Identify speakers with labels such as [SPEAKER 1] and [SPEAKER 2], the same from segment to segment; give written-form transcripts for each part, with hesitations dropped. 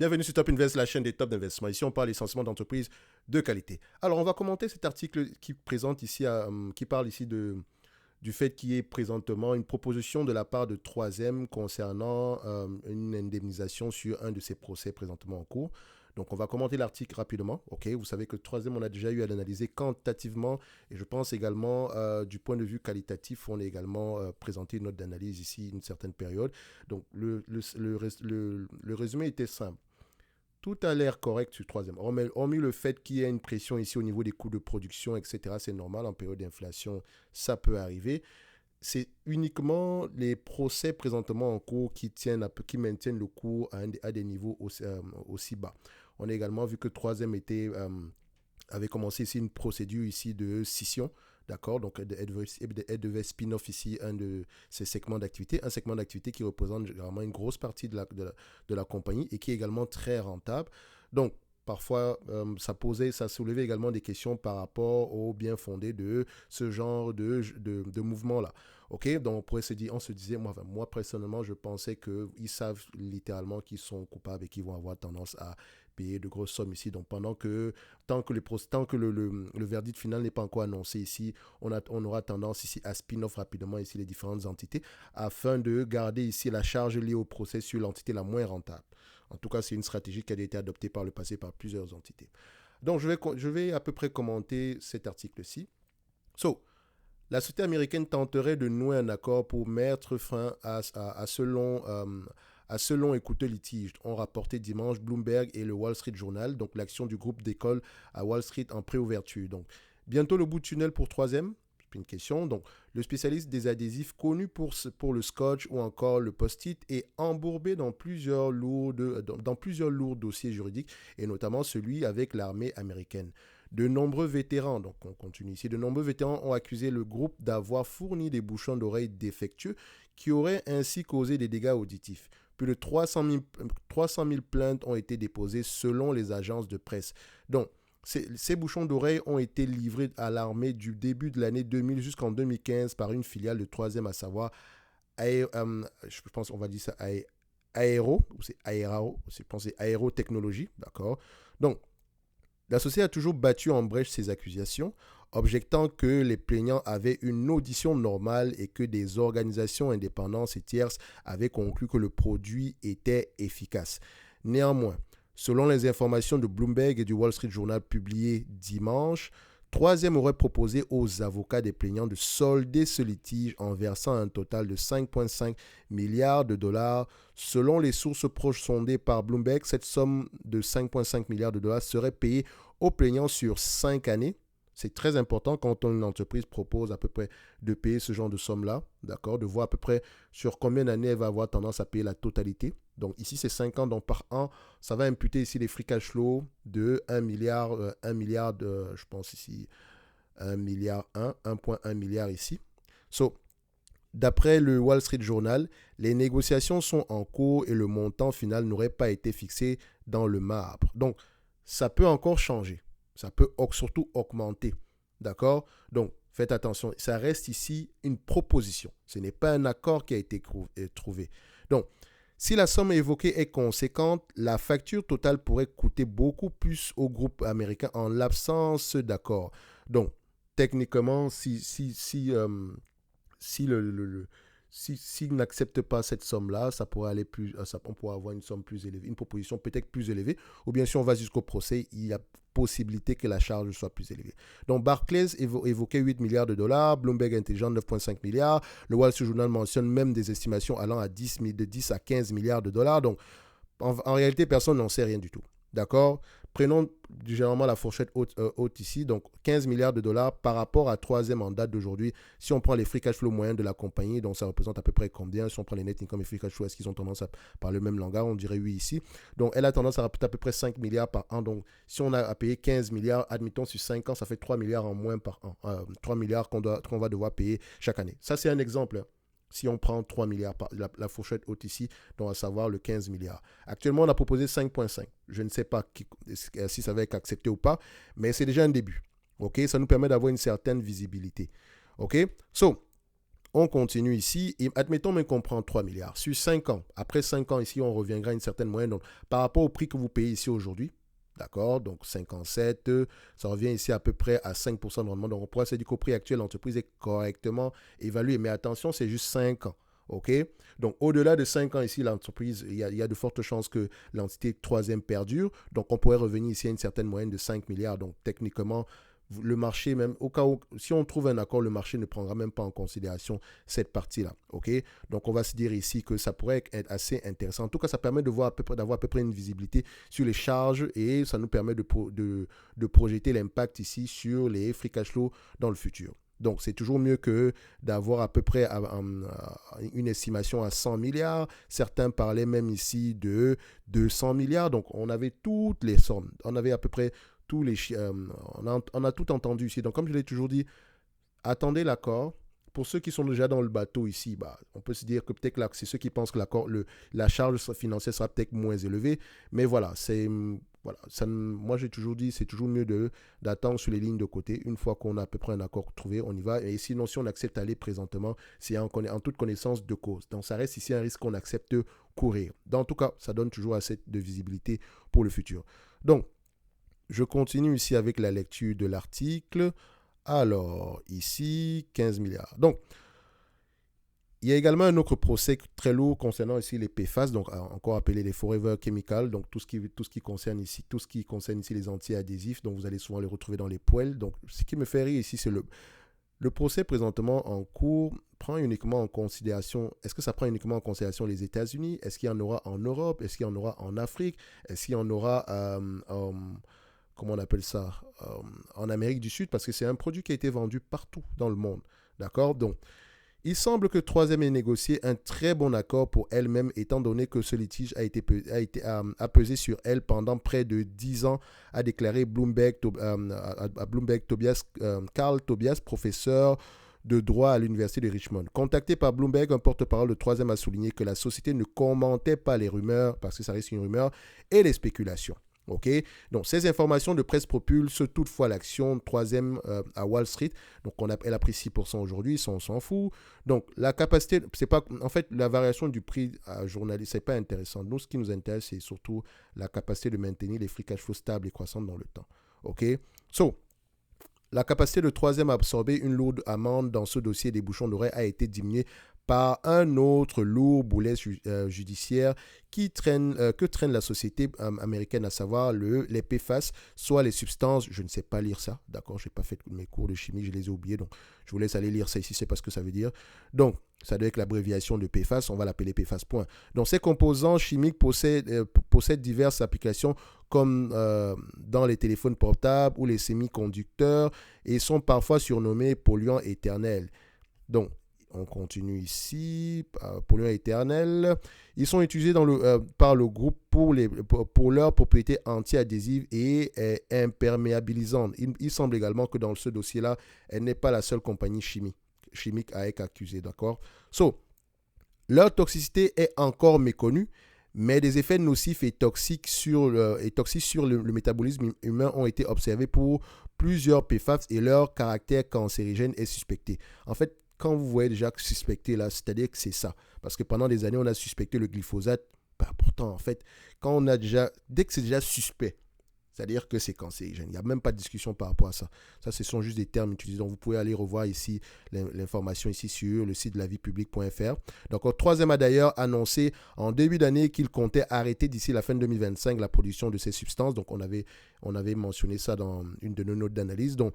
[SPEAKER 1] Bienvenue sur Top Invest, la chaîne des top d'investissement. Ici, on parle essentiellement d'entreprises de qualité. Alors, on va commenter cet article qui présente ici, qui parle ici du fait qu'il y ait présentement une proposition de la part de Troisième concernant une indemnisation sur un de ces procès présentement en cours. Donc, on va commenter l'article rapidement. Ok, vous savez que Troisième, on a déjà eu à l'analyser quantitativement et je pense également du point de vue qualitatif, on a également présenté une note d'analyse ici une certaine période. Donc, le résumé était simple. Tout a l'air correct sur Troisième. Hormis le fait qu'il y ait une pression ici au niveau des coûts de production, etc., c'est normal, en période d'inflation, ça peut arriver. C'est uniquement les procès présentement en cours qui maintiennent le cours à des niveaux aussi bas. On a également vu que Troisième avait commencé ici une procédure ici de scission. D'accord, donc elle devait spin-off ici un de ces segments d'activité, un segment d'activité qui représente vraiment une grosse partie de la compagnie et qui est également très rentable. Donc, parfois, ça soulevait également des questions par rapport au bien fondé de ce genre de mouvement-là. Ok, donc on se disait, moi personnellement, je pensais qu'ils savent littéralement qu'ils sont coupables et qu'ils vont avoir tendance à payer de grosses sommes ici. Donc tant que le verdict final n'est pas encore annoncé ici, on aura tendance ici à spin-off rapidement ici les différentes entités afin de garder ici la charge liée au procès sur l'entité la moins rentable. En tout cas, c'est une stratégie qui a été adoptée par le passé par plusieurs entités. Donc, je vais à peu près commenter cet article-ci. La société américaine tenterait de nouer un accord pour mettre fin à ce long et coûteux litige, ont rapporté dimanche Bloomberg et le Wall Street Journal, donc l'action du groupe d'école à Wall Street en préouverture. Donc, bientôt le bout de tunnel pour Troisième. Une question. Donc, le spécialiste des adhésifs connu pour le scotch ou encore le post-it est embourbé dans plusieurs lourds dossiers juridiques et notamment celui avec l'armée américaine. De nombreux vétérans, donc on continue ici, de nombreux vétérans ont accusé le groupe d'avoir fourni des bouchons d'oreilles défectueux qui auraient ainsi causé des dégâts auditifs. Plus de 300 000 plaintes ont été déposées selon les agences de presse. Donc, ces bouchons d'oreilles ont été livrés à l'armée du début de l'année 2000 jusqu'en 2015 par une filiale de Troisième, à savoir, je pense qu'on va dire ça, Aérotechnologie, d'accord. Donc, l'associé a toujours battu en brèche ces accusations, objectant que les plaignants avaient une audition normale et que des organisations indépendantes et tierces avaient conclu que le produit était efficace. Néanmoins, selon les informations de Bloomberg et du Wall Street Journal publiées dimanche, Troisième aurait proposé aux avocats des plaignants de solder ce litige en versant un total de 5,5 milliards de dollars. Selon les sources proches sondées par Bloomberg, cette somme de 5,5 milliards de dollars serait payée aux plaignants sur 5 années. C'est très important quand une entreprise propose à peu près de payer ce genre de somme-là, d'accord, de voir à peu près sur combien d'années elle va avoir tendance à payer la totalité. Donc ici, c'est 5 ans, donc par an, ça va imputer ici les free cash flow de 1 milliard, je pense ici, 1 milliard 1,1 milliard ici. D'après le Wall Street Journal, les négociations sont en cours et le montant final n'aurait pas été fixé dans le marbre. Donc, ça peut encore changer. Ça peut surtout augmenter. D'accord? Donc, faites attention. Ça reste ici une proposition. Ce n'est pas un accord qui a été trouvé. Donc, si la somme évoquée est conséquente, la facture totale pourrait coûter beaucoup plus au groupe américain en l'absence d'accord. Donc, techniquement, s'il n'accepte pas cette somme-là, ça pourrait aller on pourrait avoir une somme plus élevée, une proposition peut-être plus élevée, ou bien si on va jusqu'au procès, il y a possibilité que la charge soit plus élevée. Donc Barclays évoquait 8 milliards de dollars, Bloomberg Intelligence 9,5 milliards, le Wall Street Journal mentionne même des estimations allant de 10 à 15 milliards de dollars. Donc en réalité, personne n'en sait rien du tout. D'accord? Prenons généralement la fourchette haute ici, donc 15 milliards de dollars par rapport à Troisième en date d'aujourd'hui. Si on prend les free cash flow moyens de la compagnie, donc ça représente à peu près combien? Si on prend les net income et free cash flow, est-ce qu'ils ont tendance à parler le même langage? On dirait oui ici. Donc elle a tendance à rapporter à peu près 5 milliards par an. Donc si on a à payer 15 milliards, admettons sur 5 ans, ça fait 3 milliards en moins par an. 3 milliards qu'on va devoir payer chaque année. Ça, c'est un exemple. Si on prend 3 milliards, la fourchette haute ici, donc à savoir le 15 milliards. Actuellement, on a proposé 5,5. Je ne sais pas si ça va être accepté ou pas, mais c'est déjà un début. OK? Ça nous permet d'avoir une certaine visibilité. OK? on continue ici, et admettons même qu'on prend 3 milliards sur 5 ans. Après 5 ans, ici, on reviendra à une certaine moyenne. Donc, par rapport au prix que vous payez ici aujourd'hui, d'accord, donc 57, ça revient ici à peu près à 5% de rendement. Donc, on pourrait se dire qu'au prix actuel, l'entreprise est correctement évaluée. Mais attention, c'est juste 5 ans. OK? Donc, au-delà de 5 ans ici, l'entreprise, il y a de fortes chances que l'entité troisième perdure. Donc, on pourrait revenir ici à une certaine moyenne de 5 milliards. Donc, techniquement, le marché, même au cas où, si on trouve un accord, le marché ne prendra même pas en considération cette partie-là. OK? Donc, on va se dire ici que ça pourrait être assez intéressant. En tout cas, ça permet d'avoir à peu près une visibilité sur les charges et ça nous permet de projeter l'impact ici sur les free cash flow dans le futur. Donc, c'est toujours mieux que d'avoir à peu près une estimation à 100 milliards. Certains parlaient même ici de 200 milliards. Donc, on avait toutes les sommes. On avait à peu près tous les on a tout entendu ici. Donc, comme je l'ai toujours dit, attendez l'accord. Pour ceux qui sont déjà dans le bateau ici, on peut se dire que peut-être là, c'est ceux qui pensent que la charge financière sera peut-être moins élevée. Mais voilà, moi j'ai toujours dit, c'est toujours mieux d'attendre sur les lignes de côté. Une fois qu'on a à peu près un accord trouvé, on y va. Et sinon, si on accepte d'aller présentement, c'est en toute connaissance de cause. Donc ça reste ici un risque qu'on accepte de courir. En tout cas, ça donne toujours assez de visibilité pour le futur. Donc, je continue ici avec la lecture de l'article. Alors, ici, 15 milliards. Donc, il y a également un autre procès très lourd concernant ici les PFAS, donc encore appelés les Forever Chemicals, donc tout ce qui concerne ici les anti-adhésifs, donc vous allez souvent les retrouver dans les poêles. Donc, ce qui me fait rire ici, c'est le procès présentement en cours prend uniquement en considération, est-ce que ça prend uniquement en considération les États-Unis? Est-ce qu'il y en aura en Europe? Est-ce qu'il y en aura en Afrique? Est-ce qu'il y en aura comment on appelle ça, en Amérique du Sud, parce que c'est un produit qui a été vendu partout dans le monde. D'accord? Donc, il semble que Troisième ait négocié un très bon accord pour elle-même, étant donné que ce litige a pesé sur elle pendant près de 10 ans, a déclaré à Bloomberg Carl Tobias, professeur de droit à l'Université de Richmond. Contacté par Bloomberg, un porte-parole de Troisième a souligné que la société ne commentait pas les rumeurs, parce que ça reste une rumeur, et les spéculations. OK? Donc, ces informations de presse propulsent toutefois l'action Troisième à Wall Street. Donc, elle a pris 6% aujourd'hui, on s'en fout. Donc, la capacité, c'est pas, en fait, la variation du prix à journaliste, c'est pas intéressant. Nous, ce qui nous intéresse, c'est surtout la capacité de maintenir les free cash flow stables et croissantes dans le temps. OK? La capacité de Troisième à absorber une lourde amende dans ce dossier des bouchons d'oreilles a été diminuée par un autre lourd boulet judiciaire que traîne la société américaine, à savoir les PFAS, soit les substances, je ne sais pas lire ça, d'accord, je n'ai pas fait mes cours de chimie, je les ai oubliés, donc je vous laisse aller lire ça ici, c'est pas ce que ça veut dire. Donc, ça doit être l'abréviation de PFAS, on va l'appeler PFAS, point. Donc, ces composants chimiques possèdent diverses applications comme dans les téléphones portables ou les semi-conducteurs et sont parfois surnommés polluants éternels. Donc, on continue ici, polluants éternels. Ils sont utilisés par le groupe pour leur propriété anti-adhésive et imperméabilisante. Il semble également que dans ce dossier-là, elle n'est pas la seule compagnie chimique à être accusée, d'accord? Leur toxicité est encore méconnue, mais des effets nocifs et toxiques sur le métabolisme humain ont été observés pour plusieurs PFAS et leur caractère cancérigène est suspecté. En fait, quand vous voyez déjà suspecté là, c'est-à-dire que c'est ça. Parce que pendant des années, on a suspecté le glyphosate. Pourtant, en fait, dès que c'est déjà suspect, c'est-à-dire que c'est cancérigène. Il n'y a même pas de discussion par rapport à ça. Ça, ce sont juste des termes utilisés. Donc, vous pouvez aller revoir ici l'information ici sur le site de laviepublique.fr. Donc, Troisième a d'ailleurs annoncé en début d'année qu'il comptait arrêter d'ici la fin de 2025 la production de ces substances. Donc, on avait mentionné ça dans une de nos notes d'analyse. Donc,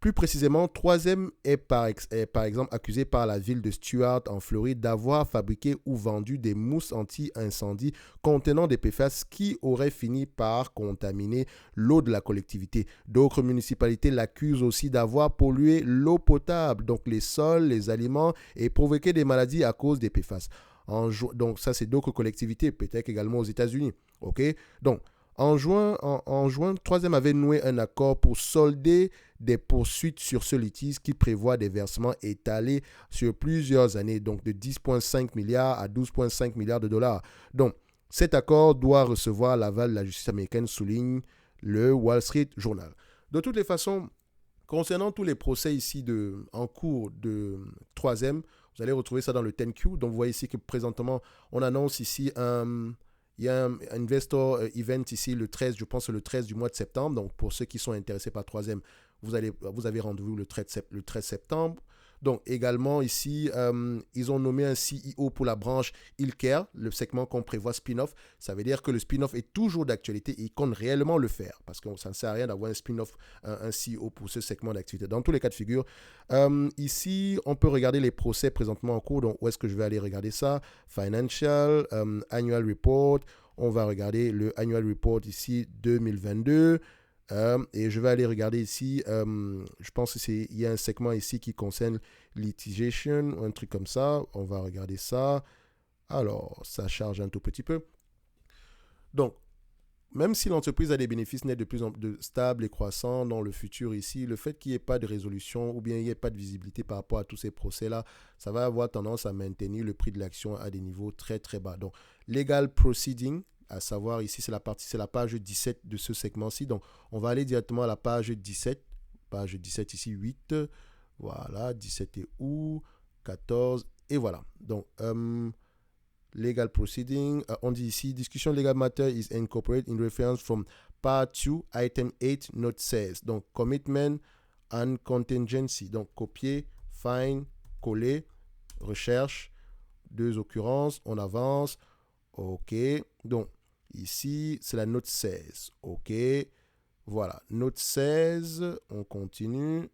[SPEAKER 1] plus précisément, Troisième est par exemple accusé par la ville de Stuart en Floride d'avoir fabriqué ou vendu des mousses anti-incendie contenant des PFAS qui auraient fini par contaminer l'eau de la collectivité. D'autres municipalités l'accusent aussi d'avoir pollué l'eau potable, donc les sols, les aliments et provoqué des maladies à cause des PFAS. Donc ça, c'est d'autres collectivités, peut-être également aux États-Unis. OK? Donc, en juin, Troisième avait noué un accord pour solder des poursuites sur ce litige qui prévoit des versements étalés sur plusieurs années, donc de 10,5 milliards à 12,5 milliards de dollars. Donc, cet accord doit recevoir l'aval de la justice américaine, souligne le Wall Street Journal. De toutes les façons, Concernant tous les procès ici en cours de troisième, vous allez retrouver ça dans le 10Q. Donc, vous voyez ici que présentement, on annonce ici il y a un investor event ici le 13, je pense le 13 du mois de septembre. Donc, pour ceux qui sont intéressés par troisième, vous avez rendez-vous le 13 septembre. Donc, également ici, ils ont nommé un CEO pour la branche Healthcare, le segment qu'on prévoit spin-off. Ça veut dire que le spin-off est toujours d'actualité et ils comptent réellement le faire parce que ça ne sert à rien d'avoir un spin-off, un CEO pour ce segment d'activité. Dans tous les cas de figure, ici, on peut regarder les procès présentement en cours. Donc, où est-ce que je vais aller regarder ça? Financial, Annual Report. On va regarder le Annual Report ici 2022. Et je vais aller regarder ici, je pense qu'il y a un segment ici qui concerne litigation, un truc comme ça. On va regarder ça. Alors, ça charge un tout petit peu. Donc, même si l'entreprise a des bénéfices nets de plus en plus stables et croissants dans le futur ici, le fait qu'il n'y ait pas de résolution ou bien il n'y ait pas de visibilité par rapport à tous ces procès-là, ça va avoir tendance à maintenir le prix de l'action à des niveaux très très bas. Donc, legal proceeding, à savoir ici, c'est la page 17 de ce segment-ci. Donc, on va aller directement à la page 17. Page 17 ici, 8. Voilà, 17 et où 14. Et voilà. Donc, legal proceeding, on dit ici, discussion legal matter is incorporated in reference from part 2, item 8, note 16. Donc, commitment and contingency. Donc, copier, find, coller, recherche, deux occurrences, on avance. OK. Donc, ici, c'est la note 16. OK. Voilà. Note 16. On continue.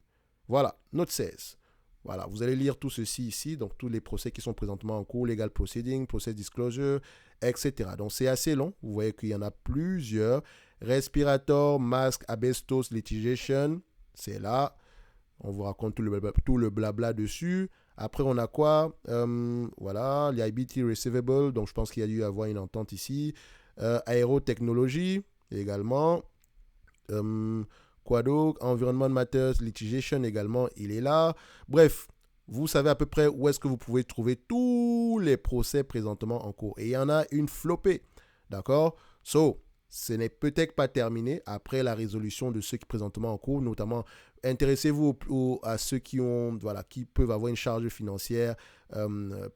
[SPEAKER 1] Voilà. Note 16. Voilà. Vous allez lire tout ceci ici. Donc, tous les procès qui sont présentement en cours. Legal proceeding, process disclosure, etc. Donc, c'est assez long. Vous voyez qu'il y en a plusieurs. Respirator, mask, asbestos, litigation. C'est là. On vous raconte tout le blabla dessus. Après, on a quoi? Voilà, liability receivable. Donc, je pense qu'il y a dû y avoir une entente ici. Aérotechnologie également. Quoi d'autre? Environment matters, litigation également, il est là. Bref, vous savez à peu près où est-ce que vous pouvez trouver tous les procès présentement en cours. Et il y en a une flopée. D'accord? So, ce n'est peut-être pas terminé après la résolution de ceux qui présentement en cours, notamment intéressez-vous à ceux qui peuvent avoir une charge financière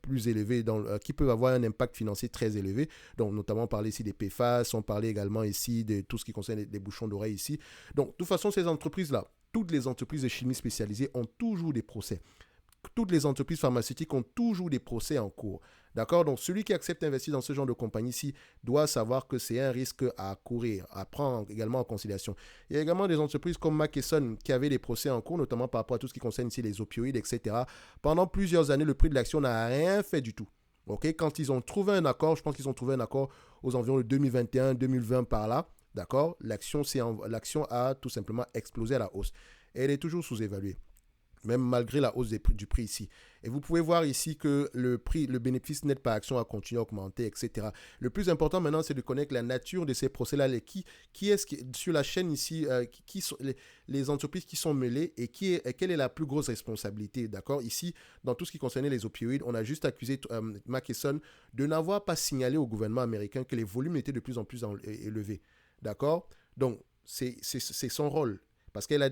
[SPEAKER 1] plus élevée, qui peuvent avoir un impact financier très élevé. Donc, notamment, on parlait ici des PFAS, on parlait également ici de tout ce qui concerne les bouchons d'oreilles ici. Donc, de toute façon, ces entreprises-là, toutes les entreprises de chimie spécialisées ont toujours des procès. Toutes les entreprises pharmaceutiques ont toujours des procès en cours. D'accord? Donc, celui qui accepte d'investir dans ce genre de compagnie-ci doit savoir que c'est un risque à courir, à prendre également en considération. Il y a également des entreprises comme McKesson qui avaient des procès en cours, notamment par rapport à tout ce qui concerne ici les opioïdes, etc. Pendant plusieurs années, le prix de l'action n'a rien fait du tout. OK? Quand ils ont trouvé un accord, je pense qu'ils ont trouvé un accord aux environs de 2021, 2020 par là. D'accord? L'action a tout simplement explosé à la hausse. Et elle est toujours sous-évaluée, même malgré la hausse du prix ici. Et vous pouvez voir ici que le bénéfice net par action a continué à augmenter, etc. Le plus important maintenant, c'est de connaître la nature de ces procès-là, sur la chaîne ici, qui sont les entreprises qui sont mêlées et quelle est la plus grosse responsabilité, d'accord? Ici, dans tout ce qui concernait les opioïdes, on a juste accusé McKesson de n'avoir pas signalé au gouvernement américain que les volumes étaient de plus en plus élevés, d'accord? Donc, c'est son rôle. Parce qu'elle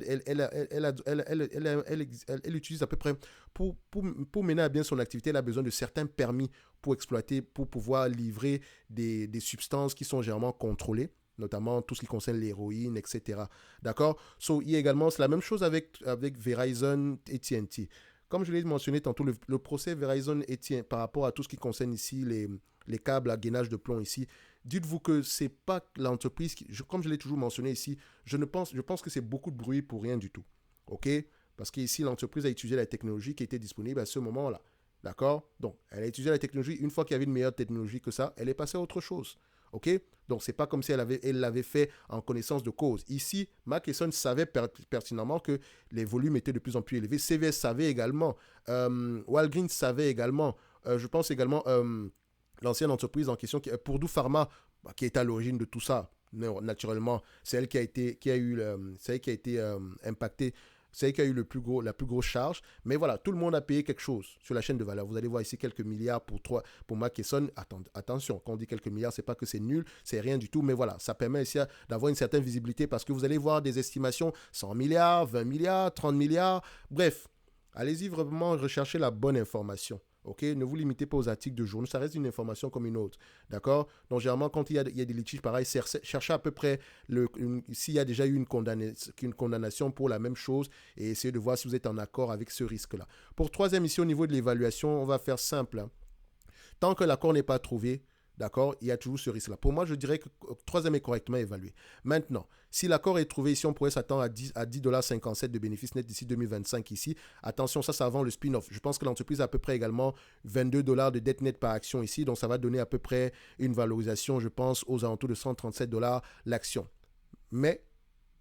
[SPEAKER 1] utilise à peu près, pour mener à bien son activité, elle a besoin de certains permis pour exploiter, pour pouvoir livrer des substances qui sont généralement contrôlées, notamment tout ce qui concerne l'héroïne, etc. D'accord? Il y a également, c'est la même chose avec Verizon et AT&T. Comme je l'ai mentionné tantôt, le procès Verizon et AT&T par rapport à tout ce qui concerne ici les câbles à gainage de plomb ici, dites-vous que ce n'est pas l'entreprise, comme je l'ai toujours mentionné ici, je pense que c'est beaucoup de bruit pour rien du tout. OK? Parce qu'ici, l'entreprise a utilisé la technologie qui était disponible à ce moment-là. D'accord? Donc, elle a utilisé la technologie. Une fois qu'il y avait une meilleure technologie que ça, elle est passée à autre chose. OK? Donc, ce n'est pas comme si elle l'avait fait en connaissance de cause. Ici, McKesson savait pertinemment que les volumes étaient de plus en plus élevés. CVS savait également. Walgreens savait également. Je pense également l'ancienne entreprise en question, Purdue Pharma, qui est à l'origine de tout ça. Naturellement, c'est elle qui a été impactée C'est elle qui a eu la plus grosse charge. Mais voilà, tout le monde a payé quelque chose sur la chaîne de valeur. Vous allez voir ici quelques milliards pour Mark Esson. Attention, quand on dit quelques milliards, c'est pas que c'est nul, c'est rien du tout. Mais voilà, ça permet ici d'avoir une certaine visibilité parce que vous allez voir des estimations 100 milliards, 20 milliards, 30 milliards. Bref, allez-y vraiment rechercher la bonne information. Ok, ne vous limitez pas aux articles de journaux, ça reste une information comme une autre. D'accord. Donc, généralement, quand il y a des litiges pareils, cherchez à peu près s'il y a déjà eu une condamnation pour la même chose et essayez de voir si vous êtes en accord avec ce risque-là. Pour troisième ici, au niveau de l'évaluation, on va faire simple. Hein. Tant que l'accord n'est pas trouvé, d'accord, il y a toujours ce risque-là. Pour moi, je dirais que troisième est correctement évalué. Maintenant, si l'accord est trouvé ici, on pourrait s'attendre à 10,57$ de bénéfices nets d'ici 2025 ici. Attention, ça avant le spin-off. Je pense que l'entreprise a à peu près également 22$ de dette nette par action ici. Donc, ça va donner à peu près une valorisation, je pense, aux alentours de 137$ l'action. Mais,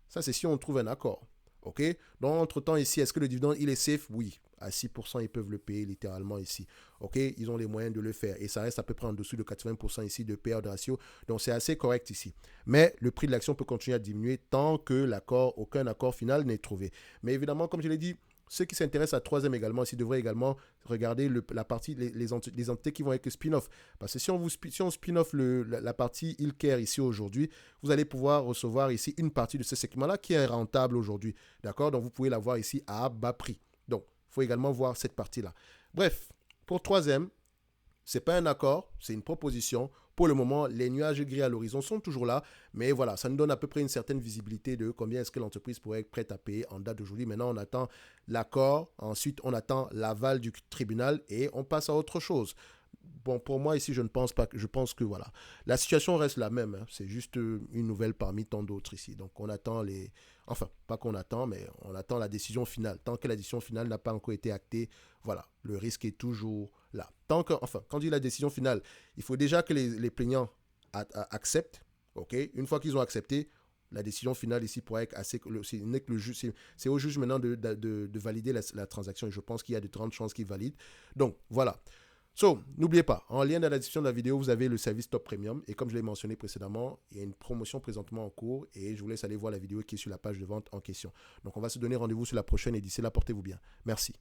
[SPEAKER 1] ça, c'est si on trouve un accord. OK? Donc, entre-temps, ici, est-ce que le dividende, il est safe? Oui. À 6%, ils peuvent le payer littéralement ici. OK? Ils ont les moyens de le faire. Et ça reste à peu près en dessous de 80% ici de payout ratio. Donc, c'est assez correct ici. Mais le prix de l'action peut continuer à diminuer tant que aucun accord final n'est trouvé. Mais évidemment, comme je l'ai dit, ceux qui s'intéressent à troisième également, ils devraient également regarder la partie, les entités qui vont avec le spin-off. Parce que si on spin-off la partie Healthcare ici aujourd'hui, vous allez pouvoir recevoir ici une partie de ce segment-là qui est rentable aujourd'hui. D'accord? Donc, vous pouvez l'avoir ici à bas prix. Donc, il faut également voir cette partie-là. Bref, pour troisième, ce n'est pas un accord, c'est une proposition. Pour le moment, les nuages gris à l'horizon sont toujours là, mais voilà, ça nous donne à peu près une certaine visibilité de combien est-ce que l'entreprise pourrait être prête à payer en date d'aujourd'hui. Maintenant, on attend l'accord, ensuite on attend l'aval du tribunal et on passe à autre chose. Bon, pour moi, ici, je ne pense pas que... Je pense que, voilà, la situation reste la même. Hein. C'est juste une nouvelle parmi tant d'autres ici. Donc, on attend les... Enfin, pas qu'on attend, mais on attend la décision finale. Tant que la décision finale n'a pas encore été actée, voilà, le risque est toujours là. Enfin, quand on dit la décision finale, il faut déjà que les plaignants acceptent. OK? Une fois qu'ils ont accepté, la décision finale ici pourrait être assez... C'est au juge maintenant de valider la transaction. Et je pense qu'il y a de grandes chances qu'il valide. Donc, voilà. N'oubliez pas, en lien dans la description de la vidéo, vous avez le service Top Premium. Et comme je l'ai mentionné précédemment, il y a une promotion présentement en cours. Et je vous laisse aller voir la vidéo qui est sur la page de vente en question. Donc, on va se donner rendez-vous sur la prochaine et d'ici là, portez-vous bien. Merci.